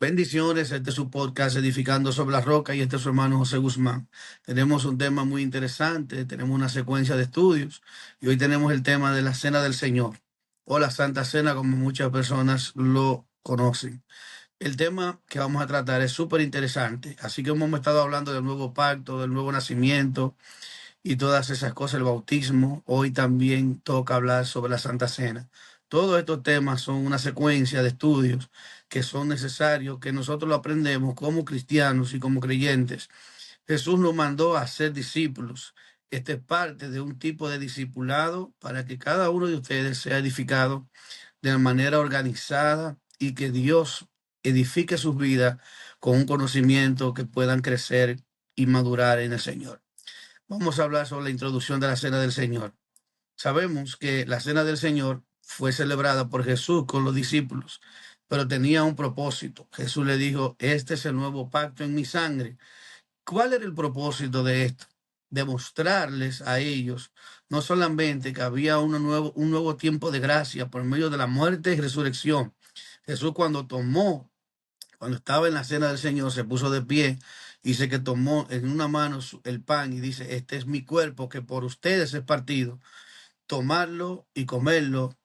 Bendiciones, este es su podcast Edificando sobre la Roca y este es su hermano José Guzmán. Tenemos un tema muy interesante, tenemos una secuencia de estudios y hoy tenemos el tema de la Cena del Señor o la Santa Cena como muchas personas lo conocen. El tema que vamos a tratar es súper interesante, así que hemos estado hablando del nuevo pacto, del nuevo nacimiento y todas esas cosas, el bautismo. Hoy también toca hablar sobre la Santa Cena. Todos estos temas son una secuencia de estudios que son necesarios, que nosotros lo aprendemos como cristianos y como creyentes. Jesús nos mandó a ser discípulos. Este es parte de un tipo de discipulado para que cada uno de ustedes sea edificado de manera organizada y que Dios edifique sus vidas con un conocimiento que puedan crecer y madurar en el Señor. Vamos a hablar sobre la introducción de la Cena del Señor. Sabemos que la Cena del Señor fue celebrada por Jesús con los discípulos, pero tenía un propósito. Jesús le dijo, este es el nuevo pacto en mi sangre. ¿Cuál era el propósito de esto? Demostrarles a ellos no solamente que había un nuevo tiempo de gracia por medio de la muerte y resurrección. Jesús cuando estaba en la cena del Señor, se puso de pie, dice que tomó en una mano el pan y dice, este es mi cuerpo que por ustedes es partido. Tomarlo y comerlo,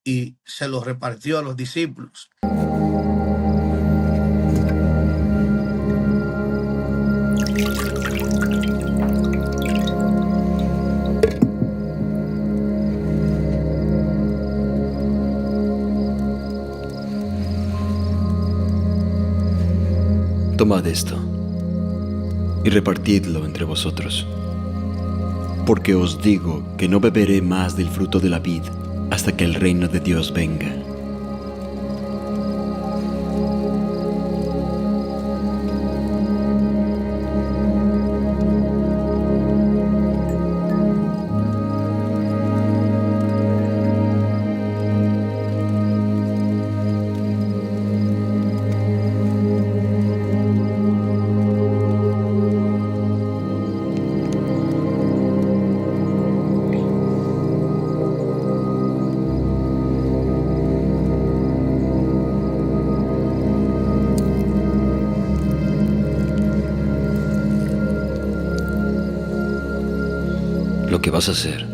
y se lo repartió a los discípulos. Tomad esto y repartidlo entre vosotros, porque os digo que no beberé más del fruto de la vid hasta que el reino de Dios venga. Lo que vas a hacer,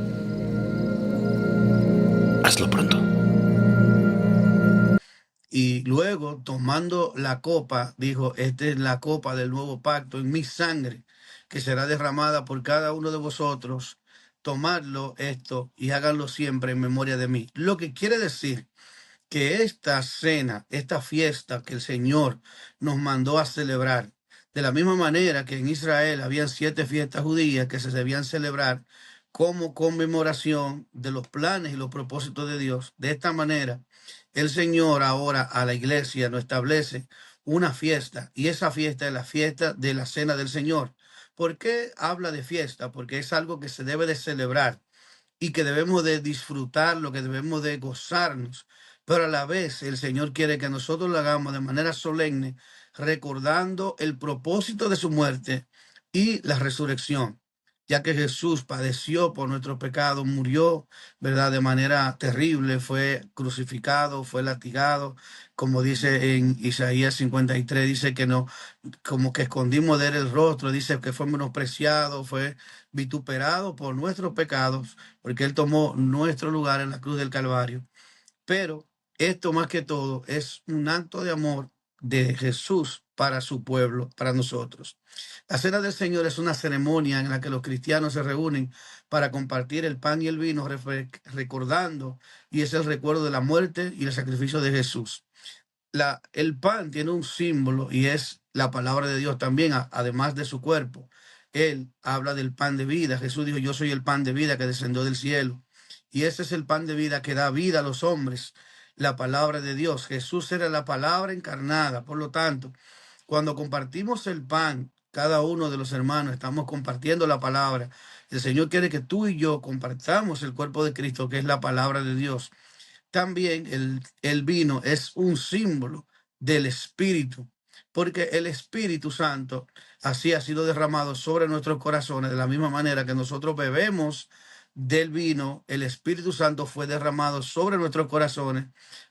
hazlo pronto. Y luego, tomando la copa, dijo, esta es la copa del nuevo pacto en mi sangre, que será derramada por cada uno de vosotros. Tomadlo esto y háganlo siempre en memoria de mí. Lo que quiere decir que esta cena, esta fiesta que el Señor nos mandó a celebrar, de la misma manera que en Israel habían 7 fiestas judías que se debían celebrar como conmemoración de los planes y los propósitos de Dios, de esta manera el Señor ahora a la iglesia nos establece una fiesta, y esa fiesta es la fiesta de la Cena del Señor. ¿Por qué habla de fiesta? Porque es algo que se debe de celebrar y que debemos de disfrutar, lo que debemos de gozarnos, pero a la vez el Señor quiere que nosotros lo hagamos de manera solemne, recordando el propósito de su muerte y la resurrección, ya que Jesús padeció por nuestros pecados, murió, ¿verdad? De manera terrible, fue crucificado, fue latigado, como dice en Isaías 53, dice que no, como que escondimos de él el rostro, dice que fue menospreciado, fue vituperado por nuestros pecados, porque Él tomó nuestro lugar en la cruz del Calvario. Pero esto más que todo es un acto de amor de Jesús para su pueblo, para nosotros. La Cena del Señor es una ceremonia en la que los cristianos se reúnen para compartir el pan y el vino, recordando, y es el recuerdo de la muerte y el sacrificio de Jesús. El pan tiene un símbolo y es la palabra de Dios también, además de su cuerpo. Él habla del pan de vida. Jesús dijo, yo soy el pan de vida que descendió del cielo. Y ese es el pan de vida que da vida a los hombres, la palabra de Dios. Jesús era la palabra encarnada. Por lo tanto, cuando compartimos el pan, cada uno de los hermanos estamos compartiendo la palabra. El Señor quiere que tú y yo compartamos el cuerpo de Cristo, que es la palabra de Dios. También el vino es un símbolo del Espíritu, porque el Espíritu Santo así ha sido derramado sobre nuestros corazones, de la misma manera que nosotros bebemos del vino, el Espíritu Santo fue derramado sobre nuestros corazones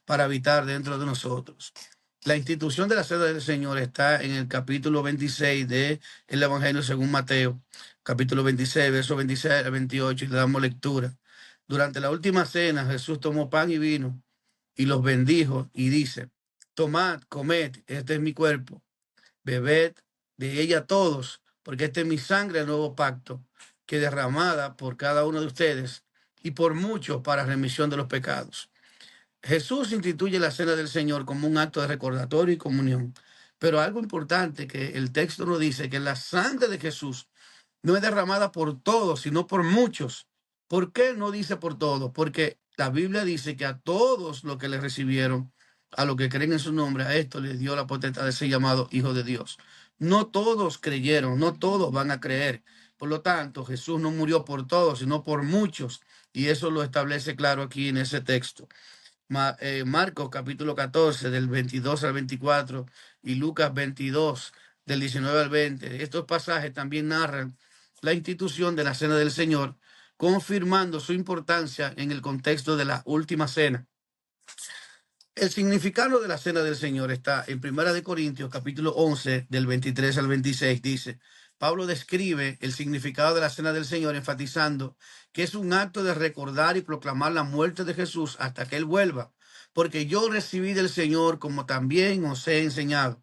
para habitar dentro de nosotros. La institución de la cena del Señor está en el capítulo 26 del Evangelio según Mateo, capítulo 26, versos 26 al 28, y le damos lectura. Durante la última cena, Jesús tomó pan y vino y los bendijo y dice: tomad, comed, este es mi cuerpo, bebed de ella todos, porque este es mi sangre del nuevo pacto, que derramada por cada uno de ustedes y por muchos para remisión de los pecados. Jesús instituye la cena del Señor como un acto de recordatorio y comunión. Pero algo importante que el texto nos dice, que la sangre de Jesús no es derramada por todos, sino por muchos. ¿Por qué no dice por todos? Porque la Biblia dice que a todos los que le recibieron, a los que creen en su nombre, a esto les dio la potestad de ser llamado hijo de Dios. No todos creyeron, no todos van a creer. Por lo tanto, Jesús no murió por todos, sino por muchos. Y eso lo establece claro aquí en ese texto. Marcos capítulo 14 del 22 al 24 y Lucas 22 del 19 al 20. Estos pasajes también narran la institución de la cena del Señor, confirmando su importancia en el contexto de la última cena. El significado de la cena del Señor está en Primera de Corintios capítulo 11 del 23 al 26. Dice: Pablo describe el significado de la cena del Señor enfatizando que es un acto de recordar y proclamar la muerte de Jesús hasta que Él vuelva, porque yo recibí del Señor como también os he enseñado,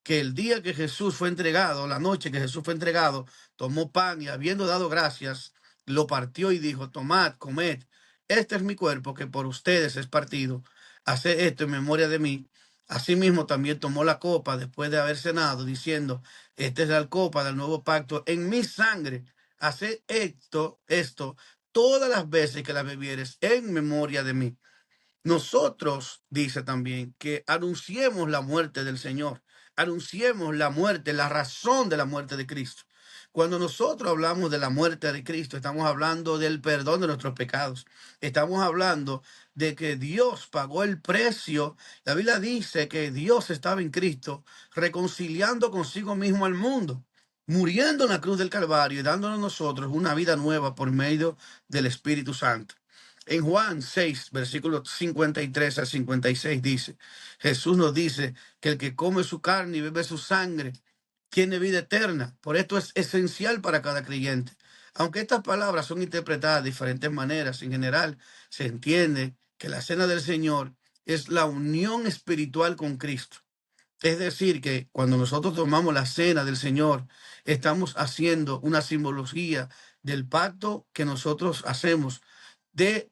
que el día que Jesús fue entregado, la noche que Jesús fue entregado, tomó pan y habiendo dado gracias, lo partió y dijo: tomad, comed, este es mi cuerpo que por ustedes es partido. Haced esto en memoria de mí. Asimismo también tomó la copa después de haber cenado, diciendo: esta es la copa del nuevo pacto en mi sangre. Haced esto todas las veces que la bebieres en memoria de mí. Nosotros, dice también, que anunciemos la muerte del Señor, anunciemos la muerte, la razón de la muerte de Cristo. Cuando nosotros hablamos de la muerte de Cristo, estamos hablando del perdón de nuestros pecados. Estamos hablando de que Dios pagó el precio. La Biblia dice que Dios estaba en Cristo reconciliando consigo mismo al mundo, muriendo en la cruz del Calvario y dándonos a nosotros una vida nueva por medio del Espíritu Santo. En Juan 6, versículos 53 al 56 dice: Jesús nos dice que el que come su carne y bebe su sangre tiene vida eterna. Por esto es esencial para cada creyente. Aunque estas palabras son interpretadas de diferentes maneras, en general se entiende que la cena del Señor es la unión espiritual con Cristo. Es decir, que cuando nosotros tomamos la cena del Señor, estamos haciendo una simbología del pacto que nosotros hacemos, de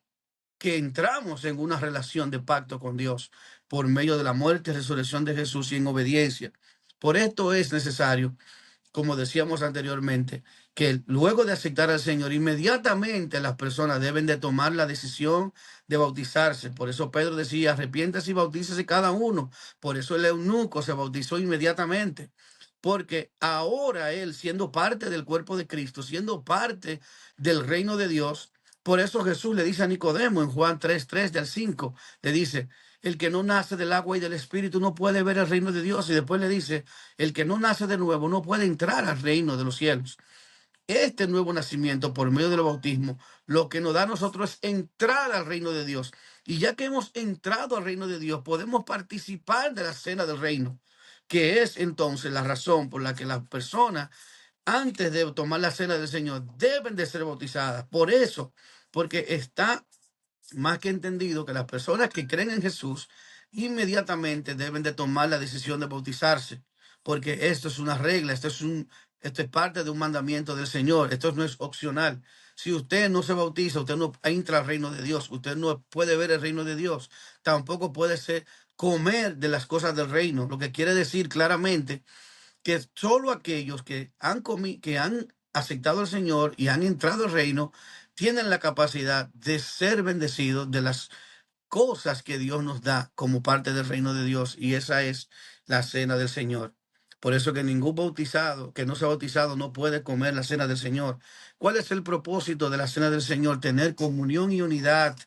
que entramos en una relación de pacto con Dios por medio de la muerte y resurrección de Jesús y en obediencia. Por esto es necesario, como decíamos anteriormente, que luego de aceptar al Señor, inmediatamente las personas deben de tomar la decisión de bautizarse. Por eso Pedro decía: arrepiéntase y bautícese cada uno. Por eso el eunuco se bautizó inmediatamente, porque ahora él, siendo parte del cuerpo de Cristo, siendo parte del reino de Dios, por eso Jesús le dice a Nicodemo en Juan 3 del 5, le dice: el que no nace del agua y del espíritu no puede ver el reino de Dios. Y después le dice: el que no nace de nuevo no puede entrar al reino de los cielos. Este nuevo nacimiento por medio del bautismo, lo que nos da a nosotros es entrar al reino de Dios. Y ya que hemos entrado al reino de Dios, podemos participar de la cena del reino, que es entonces la razón por la que las personas, antes de tomar la cena del Señor, deben de ser bautizadas. Por eso, porque está más que entendido que las personas que creen en Jesús inmediatamente deben de tomar la decisión de bautizarse, porque esto es una regla, esto es parte de un mandamiento del Señor, esto no es opcional. Si usted no se bautiza, usted no entra al reino de Dios, usted no puede ver el reino de Dios, tampoco puede comer de las cosas del reino, lo que quiere decir claramente que solo aquellos que han aceptado al Señor y han entrado al reino tienen la capacidad de ser bendecidos de las cosas que Dios nos da como parte del reino de Dios, y esa es la cena del Señor. Por eso que ningún bautizado que no sea bautizado no puede comer la cena del Señor. ¿Cuál es el propósito de la cena del Señor? Tener comunión y unidad.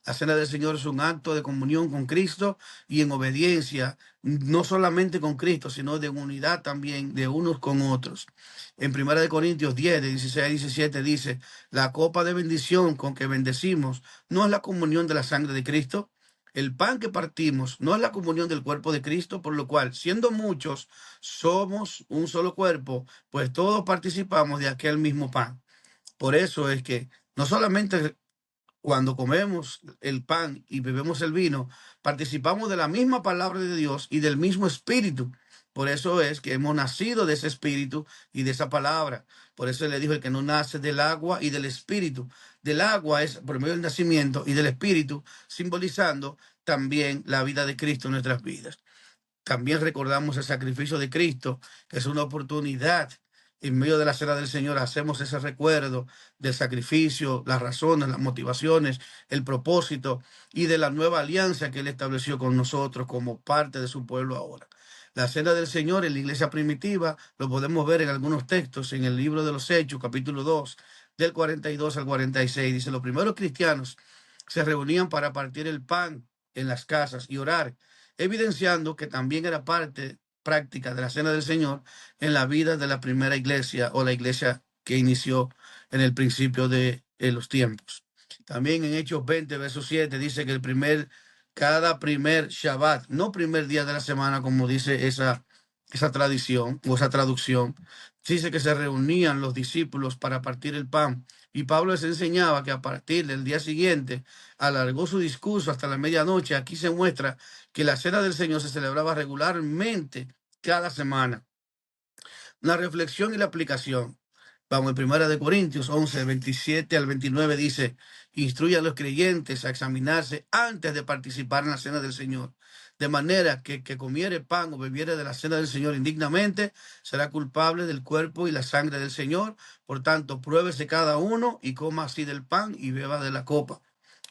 La cena del Señor es un acto de comunión con Cristo y en obediencia, no solamente con Cristo, sino de unidad también de unos con otros. En 1 Corintios 10, de 16 a 17 dice: la copa de bendición con que bendecimos no es la comunión de la sangre de Cristo. El pan que partimos no es la comunión del cuerpo de Cristo, por lo cual, siendo muchos, somos un solo cuerpo, pues todos participamos de aquel mismo pan. Por eso es que no solamente cuando comemos el pan y bebemos el vino, participamos de la misma palabra de Dios y del mismo espíritu. Por eso es que hemos nacido de ese espíritu y de esa palabra. Por eso le dijo: el que no nace del agua y del espíritu. Del agua es por medio del nacimiento, y del espíritu simbolizando también la vida de Cristo en nuestras vidas. También recordamos el sacrificio de Cristo, que es una oportunidad. En medio de la cena del Señor hacemos ese recuerdo del sacrificio, las razones, las motivaciones, el propósito y de la nueva alianza que Él estableció con nosotros como parte de su pueblo ahora. La cena del Señor en la iglesia primitiva lo podemos ver en algunos textos en el libro de los Hechos, capítulo 2, del 42 al 46. Dice: los primeros cristianos se reunían para partir el pan en las casas y orar, evidenciando que también era parte práctica de la cena del Señor en la vida de la primera iglesia, o la iglesia que inició en el principio de los tiempos. También en Hechos 20, verso 7, dice que cada primer Shabbat, no primer día de la semana, como dice esa tradición o esa traducción, dice que se reunían los discípulos para partir el pan. Y Pablo les enseñaba que a partir del día siguiente alargó su discurso hasta la medianoche. Aquí se muestra que la cena del Señor se celebraba regularmente cada semana. La reflexión y la aplicación. Vamos, en 1 Corintios 11, 27 al 29 dice: instruye a los creyentes a examinarse antes de participar en la cena del Señor, de manera que comiere pan o bebiere de la cena del Señor indignamente será culpable del cuerpo y la sangre del Señor. Por tanto, pruébese cada uno y coma así del pan y beba de la copa.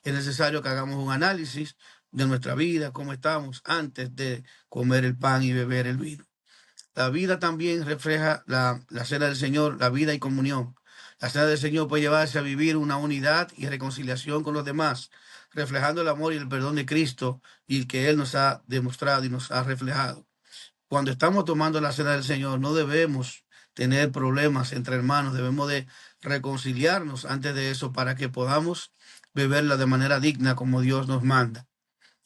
Es necesario que hagamos un análisis de nuestra vida, cómo estamos antes de comer el pan y beber el vino. La vida también refleja la cena del Señor, la vida y comunión. La cena del Señor puede llevarse a vivir una unidad y reconciliación con los demás, reflejando el amor y el perdón de Cristo y que Él nos ha demostrado y nos ha reflejado. Cuando estamos tomando la cena del Señor, no debemos tener problemas entre hermanos, debemos de reconciliarnos antes de eso para que podamos beberla de manera digna como Dios nos manda.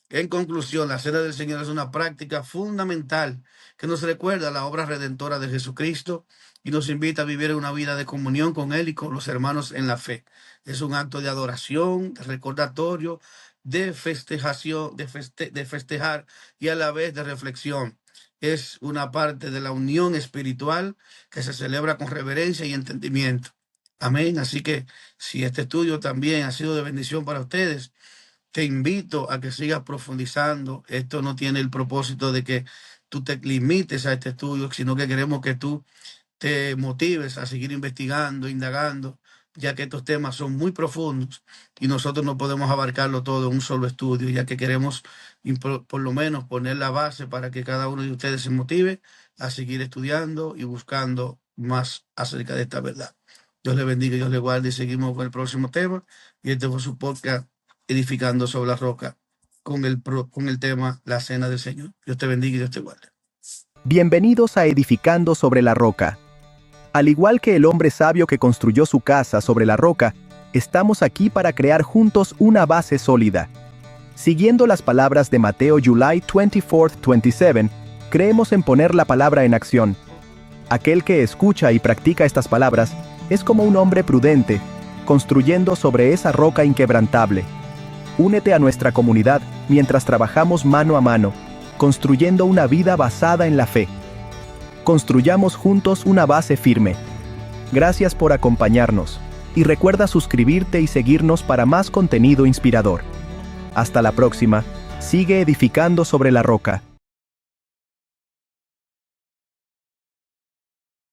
En conclusión, la cena del Señor es una práctica fundamental que nos recuerda la obra redentora de Jesucristo y nos invita a vivir una vida de comunión con Él y con los hermanos en la fe. Es un acto de adoración, de recordatorio, de festejación, de festejar y a la vez de reflexión. Es una parte de la unión espiritual que se celebra con reverencia y entendimiento. Amén. Así que si este estudio también ha sido de bendición para ustedes, te invito a que sigas profundizando. Esto no tiene el propósito de que tú te limites a este estudio, sino que queremos que tú te motives a seguir investigando, indagando, ya que estos temas son muy profundos y nosotros no podemos abarcarlo todo en un solo estudio, ya que queremos por lo menos poner la base para que cada uno de ustedes se motive a seguir estudiando y buscando más acerca de esta verdad. Dios le bendiga, Dios le guarde, y seguimos con el próximo tema. Y este fue su podcast, Edificando sobre la Roca, con el tema La Cena del Señor. Dios te bendiga y Dios te guarde. Bienvenidos a Edificando sobre la Roca. Al igual que el hombre sabio que construyó su casa sobre la roca, estamos aquí para crear juntos una base sólida. Siguiendo las palabras de Mateo July 24-27, creemos en poner la palabra en acción. Aquel que escucha y practica estas palabras es como un hombre prudente, construyendo sobre esa roca inquebrantable. Únete a nuestra comunidad mientras trabajamos mano a mano, construyendo una vida basada en la fe. Construyamos juntos una base firme. Gracias por acompañarnos, y recuerda suscribirte y seguirnos para más contenido inspirador. Hasta la próxima, sigue edificando sobre la roca.